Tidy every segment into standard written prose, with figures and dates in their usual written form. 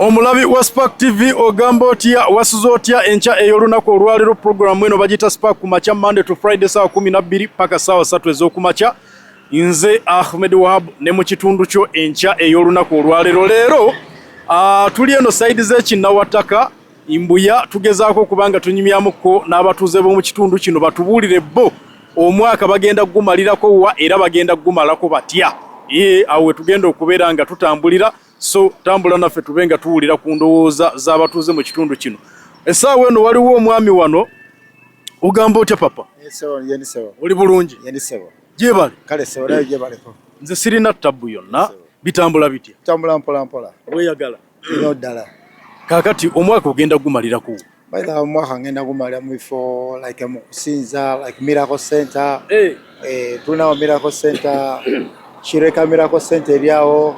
Omulabi wa Spark TV ogamba otya wasuza otya encha ey'olunaku olwaleero programu eno bagita Spark ku makya Monday to Friday saa 12 paka saa 3 ez'okumakya. Nze Ahmed Wahab ne mu kitundu kyo encha ey'olunaku olwaleero leero tuli eno side z'Ekinnawataka Imbuya tugezaako kubanga tunyumyamuko n'abatuuze b'omu kitundu kino batubuulire bo omwaka bagenda gumalirako wa era bagenda gumalako batya. Awo tugenda okubeera nga tutambulira, so tambula naffe tubenga tuwulira ku ndowooza z'abatuuze mu kitundu kino. Essaawa eno waliwo omwami wano, ogamba otya papa? Oli bulungi? Gyebali? Kale sewa nayo gyebaleko. Nze sirina ttabbu yonna, bitambula bitya? Tambula mpola mpola. Weeyagala? Ino ddala. Kaakati omwaka ogenda gumalirako? Baina omwaka ngenda gumalira mu bifo like mu kusinza, like Miracle Center. Tulinawo Miracle Center, Kireka Miracle Center eryawo,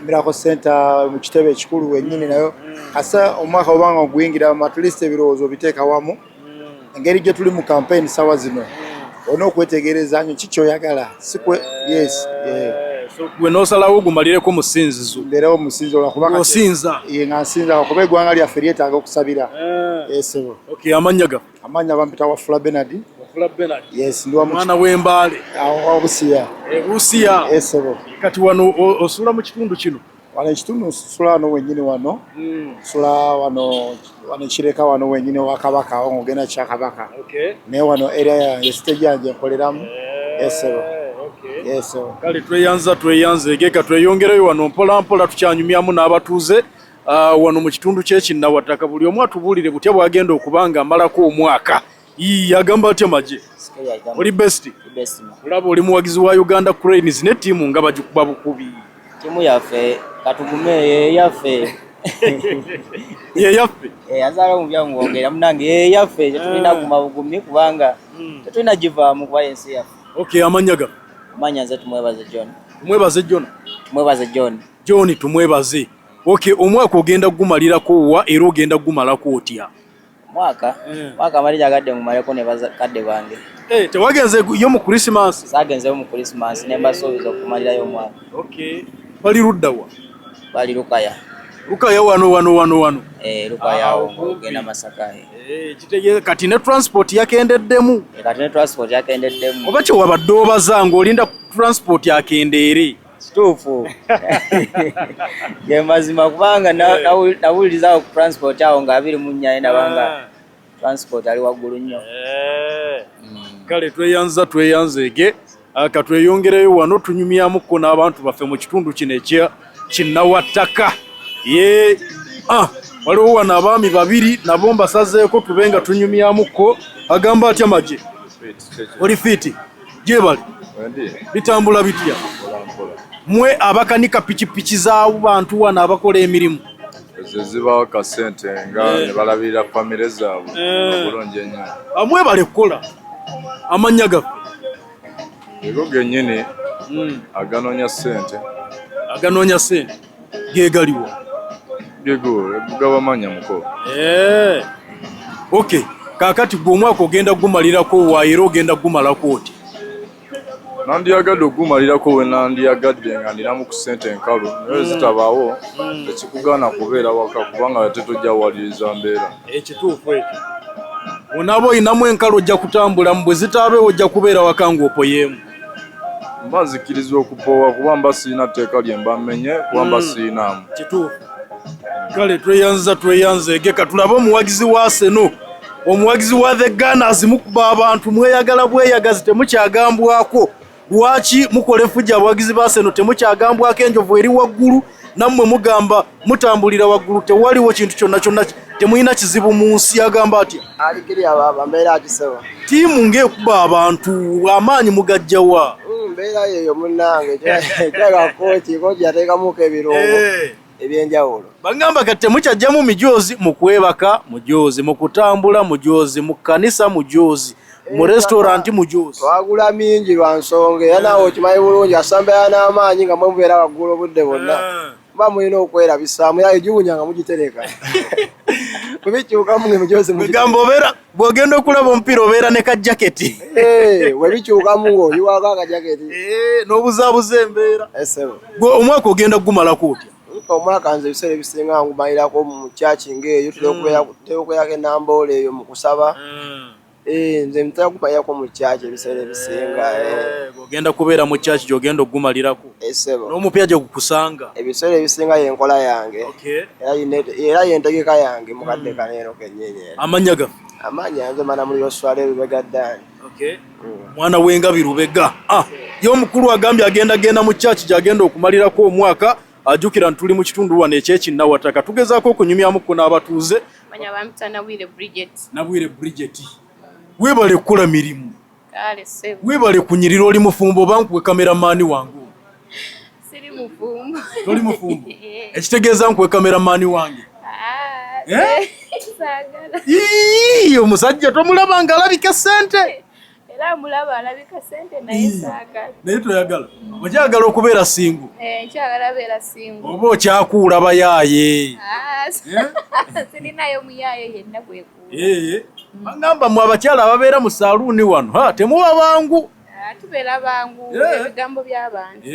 Miracle Center mu kitebe ekikulu wennyini nayo. Asa omwaka obanga oguyingira at least ebirowoozo biteeka wamu. Engeri gye tuli mu campaign sawa zino. Ono okwetegereza nnyo kiki oyagala. Yes. So gwe n'osalawo ogumalireko mu ssinzizo. Mbeerawo mu ssinzizo lwakubanga osinza. Nga nsinza kuba eggwanga lyaffe lyetaaga okusabira. Sebo. Okay, amanya ga? Amanya bampita Wafula Bernard. Wafula Bernard? Yes, ndi wamu. Mwana w'Embaale. Busiya. Busiya. Sebo. Kati wano osula mu kitundu kino? Wano ekitundu nsula wano wennyini wano. Nsula wano Kireka wano wennyini wa Kabaka awo ng'ogenda Kyakabaka. Okay. Naye wano area yange stage yange nkoleramu. Sebo. Yes. Kale tweyanze geka tweyongereyo wano mpola mpola tukyanyumyamu n'abatuuze wano mu kitundu ky'Ekinnawataka buli omu atubuulire butya bwagenda okubanga amalako omwaka. Yagamba atya Magye? Oli best? Olaba oli muwagizi wa Uganda Cranes ne ttiimu nga bagikuba bukubi. Timu yaffe katugume yeyaffe. Yeyaffe? Azaala mu byangwongera munange yeyaffe tetulina kumabugumi kubanga tetulina givaamu kuba ensi yaffe. Okay, amanya ga? Amanya nze tumwebaze John. Tumwebaze John? Tumwebaze John. John tumwebaze. Okay, omwaka ogenda gumalirako wa era ogenda gumalako otya? Mwaka amalira agadde mumaleko ne bazakadde bange. Tewagenze yo mu Christmas? Saagenzeyo mu Christmas ne mbasuubiza okumalirayo omwaka. Okay. Bali ludda wa? Bali Lukaya. Lukaya wano. Lukaya ogenda Masaka. Kitegeeza kati ne transport yakendeddemu. Kati ne transport yakendeddemu. Oba kye wabadde obaza ng'olinda transport yakendeere. Stufu. Ye mazima kubanga nawuliriza ku transport awo nga 24 nabanga transport ali waggulu nnyo. Kale tweyanzege katweyongereyo wano tunyumyamuko n'abantu baffe mu kitundu kino Kinnawataka. Waliwo wano abaami babiri nabo mbasazeeko tubenga tunyumyamuko. Agamba atya Magye? Oli fiti? Gyebali? Bitambula bitya? Mwe abakanika pikipiki z'abantu wano abakola emirimu? Zibawo kasente nga ne balabirira famire zaabwe bulungi ennyo. Amwe balekkola amanya gaffe? Ego gennyini aganoonya ssente. Aganoonya ssente geegaliwo? Gego gabamanya muko. Okay, kaakati gwe omwaka ogenda gumalirako wa era ogenda gumalako oti? Nandiyagadde ogumalirako we nandiyagadde nga ndinamu ku ssente enkalu naye zitabaawo tekikugaana kubeera waka kubanga tetojja waliriza mbeera. Ekituufu ekyo. Onaaba oyinamu enkalu ojja kutambulamu, bwe zitaabeewo ojja kubeera waka ng'opoyeemu. Mba nzikirizibwa okupoowa kuba mba sirina tteeka lye mba mmenye kuba mba sirinaamu. Kituufu. Kale tweyanzege katulabe omuwagizi wa Seno. Omuwagizi wa The Gunners mukuba abantu mweyagala bweyagazi temukyagambwako. Lwaki mukola efujja abawagizi ba Seno temukyagambwako enjovu eri waggulu nammwe mugamba mutambulira waggulu tewaliwo kintu kyonna temulina kizibu mu nsi? Agamba atya? Alikiri ababa mbeera akiseba. Ttiimu ng'ekuba abantu amaanyi mugajjawa? Mbeera yeyo munnange kyaga kooti yateekamuko ebirungo ebyenjawulo. Bagamba kati temukyajjamu mijoozi mu kwebaka mujoozi, mu kutambula mujoozi, mu kkanisa mujoozi, mu restaurant mujoozi. Twagula mingi lwa nsonga era naawe okimanyi bulungi asambeera n'amaanyi nga mubeera waggulu obudde bwonna. Mba mulina okwerabisaamu era egiwunya nga mugitereka. Webikyukamu ng'emijoozi mugamba obeera bw'ogenda okulaba omupiira obeera ne kajaketi. Webikyukamu ng'oliwaako akajaketi. N'obuzaabuza embeera. Gwe omwaka ogenda gumalako otya? omwaka nze ebiseera ebisinga ngumalirako mu church ng'eyo tulokubeerako enamboola eyo mu kusaba. Nze ntera kumalirako mu church ebiseera ebisinga. Ogenda kubeera mu church gy'ogenda okumalirako. Esebo. N'omupya gye gukusanga. Ebiseera ebisinga y'enkola yange. Era y'entegeka yange mukadde kaneero kennyini. Amannya ga? Amannya nze mana muri Yoswale Lubega Ddaani. Mwana w'engabi Lubega. Y'omukulu agambye agenda mu church gy'agenda okumalirako omwaka. Ajukira ntuli mu kitundu wano eky'Ekinnawataka. Tugezaako okunyumyamuko n'abatuuze. Manya bampita Nabwire Bridget. Nabwire Bridget. Weebale kukola mirimu. Kale sebo. Weebale kunyirira oli mufumbo bankuwe kameramaani wangu. Siri mufumbo. Oli mufumbo. Ekitegeeza nkuwe kameramaani wange. Saagala. Omusajja tomulaba ng'alabika ssente. Era mulaba alabika ssente naye saagala. Naye toyagala. Okyagala okubeera singu. Nkyagala beera singu. Oba okyakuula bayaaye. Sirinayo muyaaye yenna gwekuula. Bagamba mmwe abakyala ababeera mu saaluuni wano temuba bangu. Tubeera bangu ebigambo by'abantu.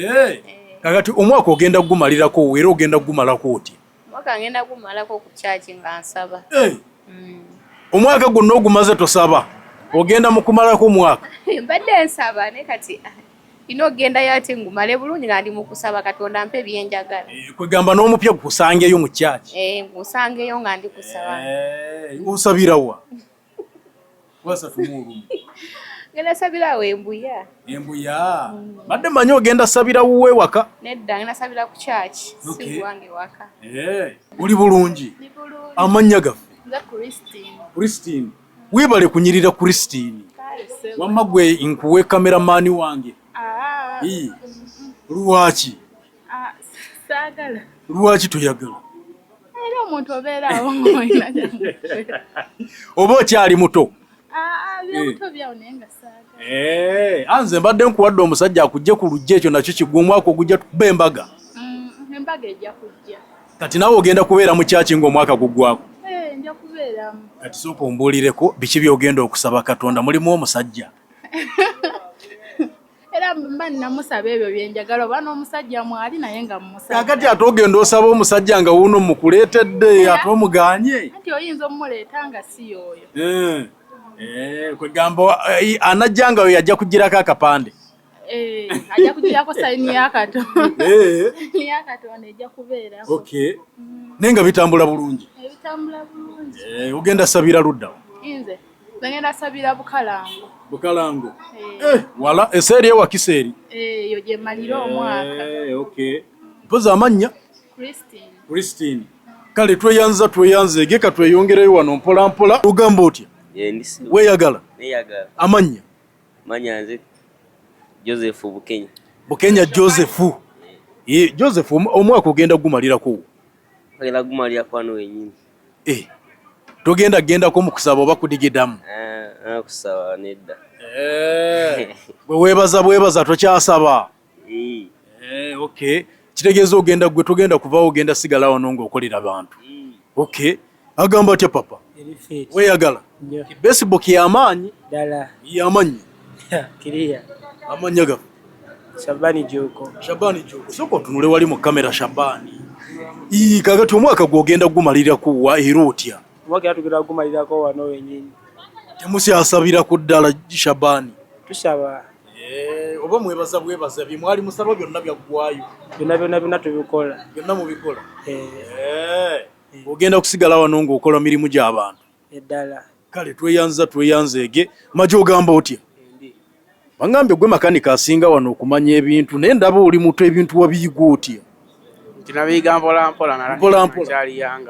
Kakati omwaka ogenda gumalirako era ogenda gumalako oti? Omwaka ngenda gumalako ku church nga nsaba. Omwaka guno ogumaze tosaba? Ogenda mu kumalako omwaka? Mbadde nsaba ne kati ogenda ate ngumale bulungi nga ndi mu kusaba Katonda mpe byenjagala. Kwegamba n'omupya gukusangeyo mu church? Ngusangeyo nga ndi kusaba. Osabirawa? Wasa tumulumu. Ngenda sabira we Embuya. Embuya. Badde manyi ogenda sabira wuwe waka? Nedda ngenda sabira ku church. Si wange waka. Uli bulungi? Ndi bulungi. Amannya gaffe? Nza Christine. Christine. Weebale kunyirira Christine. Wamma gwe nkuwe kameramaani wange. Lwaki? Saagala. Lwaki toyagala? Era omuntu obeerawo ng'olina oba okyali muto? Byamuto byawo naye nga saagala. Anze mbadde nkuwadde omusajja akujje ku lujja ekyo nakyo kigwa omwaka ogujja tukuba embaga. Embaga ejja kujja. Kati naawe ogenda kubeera mu kyaki ng'omwaka guggwako? Nja kubeeramu. Kati sooka ombuulireko biki by'ogenda okusaba Katonda, mulimu omusajja? Era mba namusaba ebyo byenjagala oba n'omusajja mwali naye nga mumusajja. Kakati ate ogenda osaba omusajja nga wuuno mukuleetedde ate omuganye? Anti oyinza omuleeta nga si y'oyo. Kwegamba anajja nga we yajja kugirako akapande? Ajja kugirako sayini y'Akatonda. Y'Akatonda ejja kubeerako. Naye nga bitambula bulungi? Bitambula bulungi. Ogenda sabira ludda? Nze ngenda sabira Bukalango. Bukalango? Wala eseeri ewa Kiseeri? Eyo gye malira omwaka. Mpozi amannya? Christine. Christine. Kale tweyanze ka tweyongereyo wano mpola mpola. Ogamba otya? Weeyagala? Neeyagala. Amannya? Amannya nze Joseph Bukenya. Bukenya Joseph. Joseph omwaka ogenda gumalirako? Ogenda gumalirako wano wennyini. Togenda gendako mu kusaba oba kudigidamu? Kusaba nedda. Bwe weebaza tokyasaba? Kitegeeza ogenda gwe togenda kuvaawo ogenda sigala wano ng'okolera bantu. Agamba atya papa? Weeyagala? Facebook y'amaanyi? Ddala. Y'amannya? Kiriya. Amannya gafe? Shabani Joko. Shabani Joko. Sooka otunule wali mu kamera Shabani. Kakati omwaka gw'ogenda gumalirako wa era otya? Omwaka tugenda gumalirako wano wennyini. Temusyasabira ku ddala Shabani? Tusaba. Oba mwebaza bye mwali musaba byonna byaggwayo? Byonna tubikola. Byonna mubikola? Ogenda kusigala wano ng'okola mirimu gy'abantu? Eddala. Kale tweyanzeege. Maji ogamba otya? Bangambye gwe makanika asinga wano okumanya ebintu naye ndaba oli muto ebintu wabiyiga otya? Tinabiyiga mpola mpola.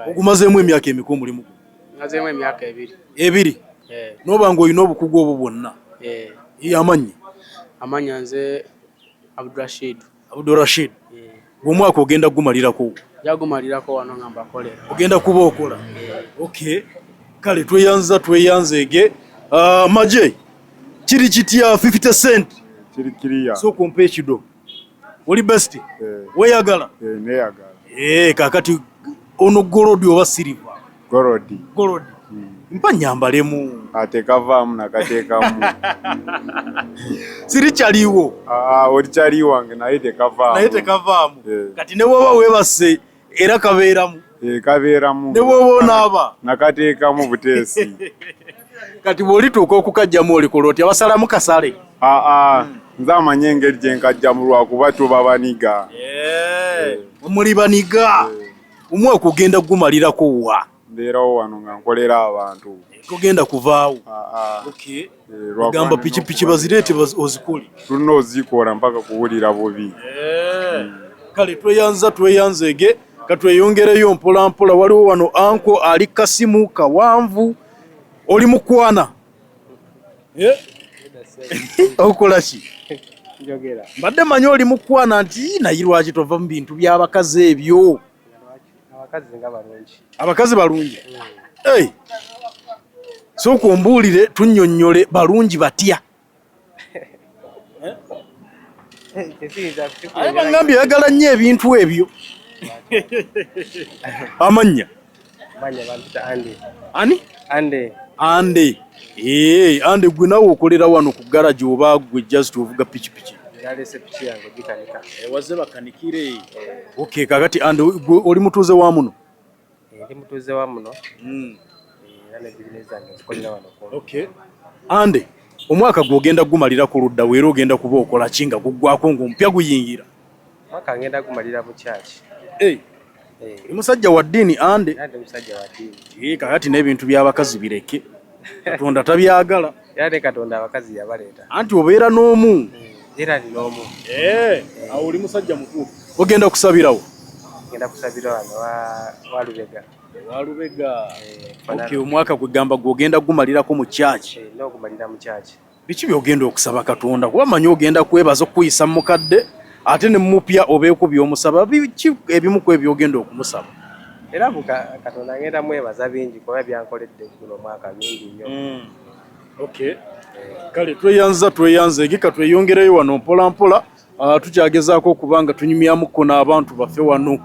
Ogumazeemu emyaka emeka omulimu? Mazeemu emyaka 2. 2? N'oba ng'olina obukugu obwo bwonna? Amannya? Amannya nze Abdurashid. Abdurashid. Omwaka ogenda gumalirako? Jagumalirako wano nga mbakolera. Ogenda kuba okola? Kale tweyanzeege. Maje kiri kitya 50 cent? Kiri kiriya. Sooka ompa ekido. Oli best? Weeyagala? Neeyagala. Kakati ono golodi oba siriva? Golodi. Mpa nyambalemu. Ate kavaamu nakateekamu. Siri kyaliwo? Oli kyali wange naye tekavaamu. Kati ne woba weebase era kabeeramu kabeeramu ne bwoba onaaba nakateekamu buteesi kati bw'olituuka okukajjamu olikola oti abasalamu kasale nze amanye engeri gye nkajjamu lwakuba tuba baniga muli baniga omwaka ogenda gumalirako wa mbeerawo wano nga nkolera abantu togenda kuvaawo ogamba pikipiki bazireete ozikole tulina ozikola mpaka kuwulira bubi kale tweyanzege katweyongereyo mpolampola waliwo wano anko ali kasimu kawanvu oli mukwana okola ki mbadde manyi oli mukwana nti naye lwaki tova mu bintu by'abakazi ebyo abakazi balungi sooka ombuulire tunnyonnyole balungi batya aye bangambye oyagala nnyo ebintu ebyo amannya ani ande ande gwe nawe okolera wano ku garage oba gwe just ovuga pikipiki waze bakanikire kakati ande oli mutuuze wa muno ande omwaka gw'ogenda gumalira ku ludda weera ogenda kuba okola ki nga guggwako ng'omupya guyingira mwaka ngenda kumalira mu kyaki musajja wa ddiini ande kakati n'ebintu by'abakazi bireke katonda tabyagala era ne katonda abakazi yabaleeta anti obeera n'omu era ni n'omu awo oli musajja mutuufu ogenda kusabirawo ngenda kusabira wano walubega omwaka gwegamba gw'ogenda gumalirako mu kyaki n'okumalira mu kyaki biki by'ogenda okusaba katonda kuba manyi ogenda kwebaza okukuyisa mu mukadde ate ne mupya obeeko by'omusaba biki ebimu ku ebyogenda okumusaba era katonda ngenda mwebaza bingi kuba byankoledde guno mwaka mingi nnyo kale tweyanze ka tweyongereyo wano mpolampola tukyagezaako okuba nga tunyumyamuko n'abantu baffe wano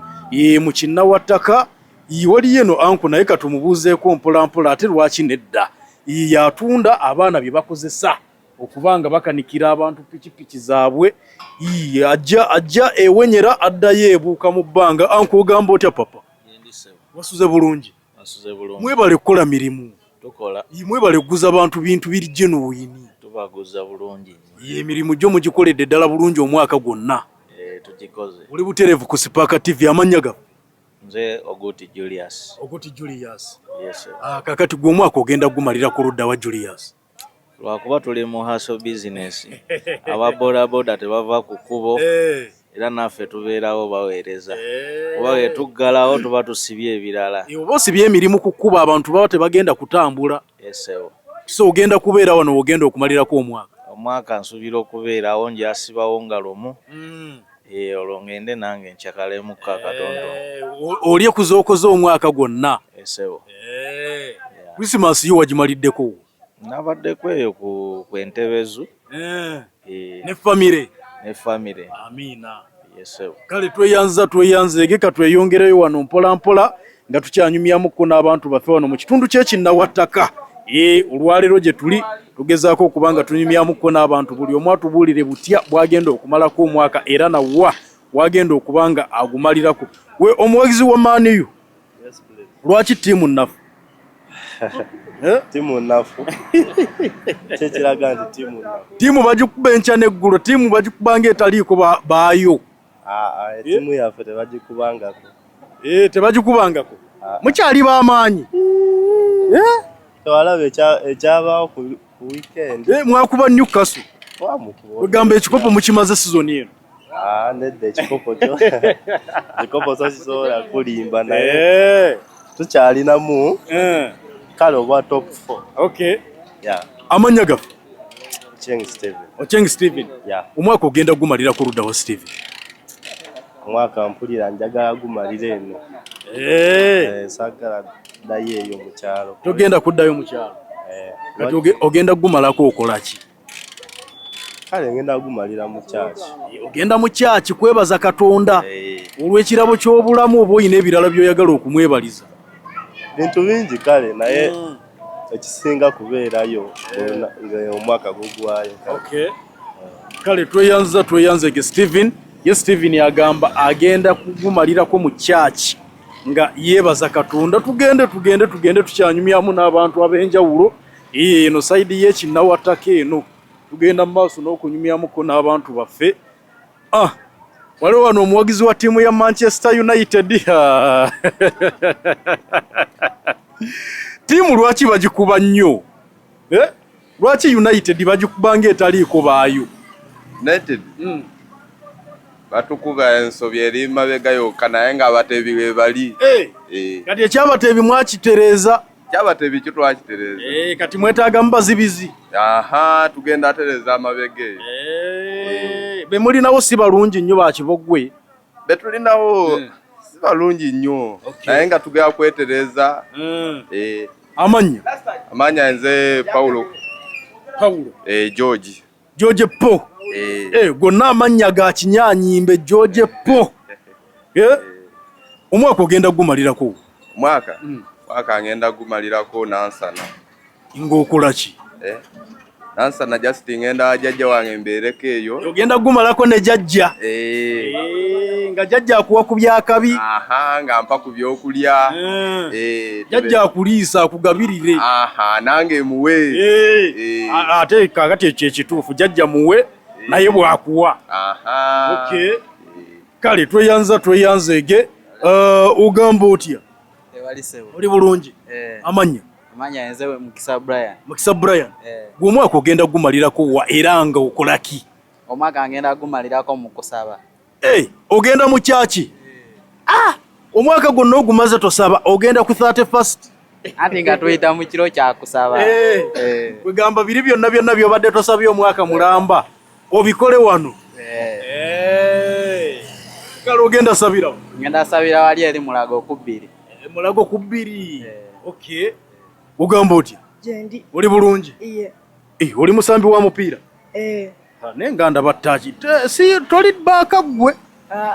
mu kinnawattaka waliyo eno anku naye katumubuuzeeko mpolampola ate lwaki nedda yatunda abaana bye bakozesa okuba nga bakanikira abantu pikipiki zaabwe ajja ewenyera addayo ebuuka mu bbanga anku ogamba otya papa wasuze bulungi mwebale kukola mirimu mwebale kuguza abantu bintu biri genuine tubaguza bulungi emirimu gyo mugikoledde ddala bulungi omwaka gwonna tugikoze oli butereevu ku Spark TV amannya ga nze Ogoti Julius yes kakati gwe omwaka ogenda gumalira ku ludda wa Julius lwakuba tuli mu hustle business ababodaboda tebava ku kkubo era naffe tubeerawo baweereza kuba wetuggalawo tuba tusibye ebirala oba osibye emirimu ku kkubo abantu baba tebagenda kutambula so ogenda kubeera wano ogenda okumalirako omwaka nsuubira okubeerawo ngyasibawo nga lumu olwo ngende nange nkyakalemukka katondo olye kuzookoza omwaka gwonna Christmas yo wagimaliddeko nabaddeko eyo ku entebezu ne famire amina kale tweyanze ka tweyongereyo wano mpolampola nga tukyanyumyamuko n'abantu baffe wano mu kitundu kyekinnawattaka olwaleero gye tuli tugezaako okuba nga tunyumyamuko n'abantu buli omu atubuulire butya bwagenda okumalako omwaka era nawa wagenda okuba nga agumalirako we omuwagizi wa maaniyu lwaki ttiimu nnafu timu nnafu kyekiraga nti timu nnafu tiimu bagikuba enkya n'eggulo tiimu bagikubanga etaliiko baayo timu yaffe tebagikubangako tebagikubangako mukyali b'amaanyi tewalaba ekyabaawo ku weekend mwakuba Newcastle ogamba ekikopo mukimaze sizoni eno nedda ekikopo kyo ekikopo so kisobola kulimba naye tukyalinamu kale obwa top 4 amannya gaffe Ocheng Steven omwaka ogenda gumalira ku ludda wa Steven omwaka mpulira njagala gumalira eno saagala ddayo eyo mu kyalo togenda kuddayo mu kyalo kati ogenda gumalako okola ki kale ngenda gumalira mu kyaki ogenda mu kyaki kwebaza katonda olw'ekirabo ky'obulamu oba oyina ebirala by'oyagala okumwebaliza bintu bingi kale naye ekisinga kubeerayo omwaka gugwayo kale tweyanze ge Steven ye Steven agamba agenda kugumalirako mu kyaki nga yebaza Katonda tugende tukyanyumyamu n'abantu ab'enjawulo eno side y'Ekinnawataka eno tugenda mu maaso n'okunyumyamuko n'abantu baffe. Waliwo wano omuwagizi wa ttiimu ya Manchester United. Ttiimu lwaki bagikuba nnyo? Lwaki United bagikubanga etaliiko baayo? United batukuba ensobi eri mabega yokka naye ng'abateebi be bali. Kati ekyabateebi mwakitereeza? Ekyabateebi kitwakitereeza. Kati mwetaaga mubazibizi? Tugenda atereeza amabega eyo. Be mulinawo si balungi nnyo bakibogwe? Be tulinawo si balungi nnyo naye nga tugenda kwetereeza. Amanya nze Paulo. George Po. Gonna amanya ga kinyaanyimbe George Po. Omwaka ogenda gumalirako? Mwaka ngenda gumalirako Nansana. Ng'okola ki? Nansana just ngenda jjajja wange mbeereko eyo. Ogenda gumalako ne jjajja? Nga jjajja akuwa ku byakabi? Nga mpa ku byokulya. Jjajja akuliisa akugabirire? Nange muwe. Ate kaakati ekyo ekituufu jjajja muwe naye bw'akuwa. Kale tweyanzege. Ogamba otya? Oli bulungi? Amanya? Amanya nze Mukisa Brian. Mukisa Brian? Gw'omwaka ogenda gumalirako wa era nga okola ki? Omwaka ngenda gumalirako mu kusaba. Ogenda mu kyaki? Omwaka gwonna ogumaze tosaba ogenda ku 31st? Ati nga tuyita mu kiro kya kusaba. Kwegamba biri byonna by'obadde tosabye omwaka mulamba obikole wano. Kale ogenda sabirawo? Ngenda sabira wali eri Mulago ku 2. Mulago ku 2. Okay. Ogamba otya? Jendi. Oli bulungi? Iye. Oli musambi wa mupiira? Nenga ndaba ttaki. Si toli baaka gwe?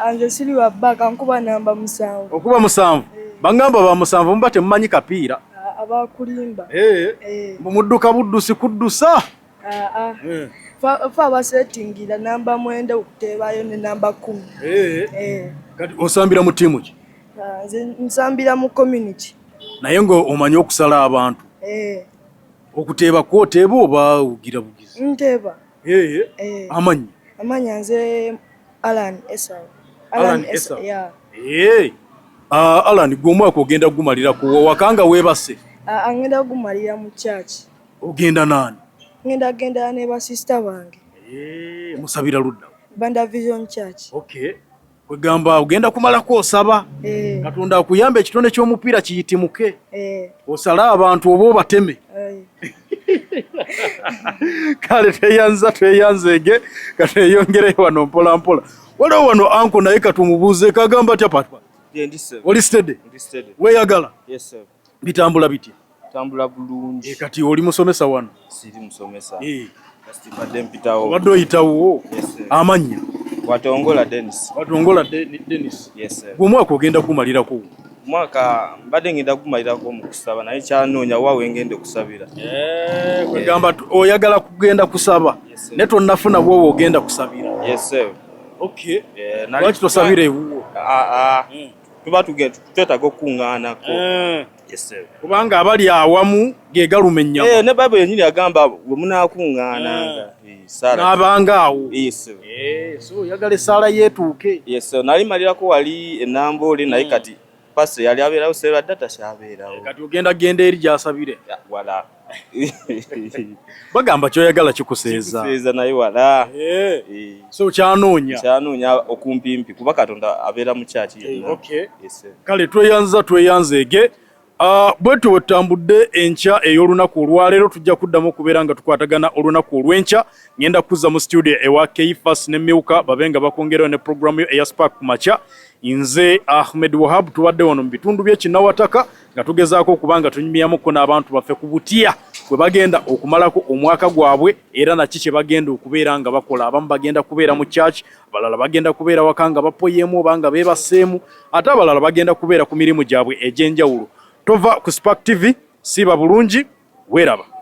Anze siri wa baaka nkuba namba 7. Okuba 7? Bangamba ba 7 mba temumanyi kapiira? Abakulimba. Mumudduka buddusi kuddusa? Fa abasetingira namba 9 okuteebayo ne namba 10. Kati osambira mu ttiimu ki? Nze nsambira mu community. Naye ngo omanyi okusala abantu? Okuteeba kwoteeba oba ugira bugizi? Nteeba. Amanyi? Amanya nze Alan Esau. Alan Esau? Alan gwe omwaka ogenda gumalirako wakanga weebase? Ngenda gumalira mu church. Ogenda nani? Ngenda ne ba sister bange. Musabira ludda? Banda Vision Church. Kwegamba ogenda kumalako osaba? Katonda akuyamba ekitone ky'omupiira kiyitimuke? Osala abantu oba obateme? Kale tweyanzege katweyongere wano mpola. Waliwo wano anko naye katumubuuze kagamba atya papa? Oli steady? Weeyagala? Bitambula bitya? Tambula bulungi. Kati oli musomesa wano? Siri musomesa. Badde mpitawo. Badde oyitawo? Amanya? Watongola Dennis. Watongola Dennis? Gw'omwaka ogenda gumalirako? Mwaka mbadde ngenda gumalirako mu kusaba naye kyanoonya waawe ngende kusabira. Kwegamba oyagala kugenda kusaba ne tonnafuna bw'oba ogenda kusabira? Lwaki tosabira ewuwo? Tuba twetaaga okuŋŋaanako. Kubanga abali awamu ge galuma ennyama. Ne Bayibuli yennyini yagamba bwe munaakuŋŋaananga n'abanga awo. So oyagala essaala yeetuuke? Nali malirako wali Enamboole naye kati pastor yali abeerawo seera dda takyabeerawo. Kati ogenda genda eri gy'asabire? Wala. Bagamba kyoyagala kikuseeza. Kikuseeza naye wala. So kyanoonya? Kyanoonya okumpimpi kuba Katonda abeera mu kyaki yenna. Kale tweyanzege. Bwetyo wetambudde enkya ey'olunaku olwaleero tujja kuddamu okubeera nga tukwatagana olunaku olw'enkya. Ngenda kuzza mu studio ewa Keifas ne Milka babe nga bakongerayo ne programu yo eya Spark ku makya. Nze Ahmed Wahab tubadde wano mu bitundu by'Ekinnawataka nga tugezaako okuba nga tunyumyamuko n'abantu baffe ku butya bwe bagenda okumalako omwaka gwabwe era naki kye bagenda okubeera nga bakola. Abamu bagenda kubeera mu church, abalala bagenda kubeera waka nga bapoyeemu oba nga beebaseemu, ate abalala bagenda kubeera ku mirimu gyabwe egy'enjawulo. Tova ku Spark TV, siba bulungi, weeraba.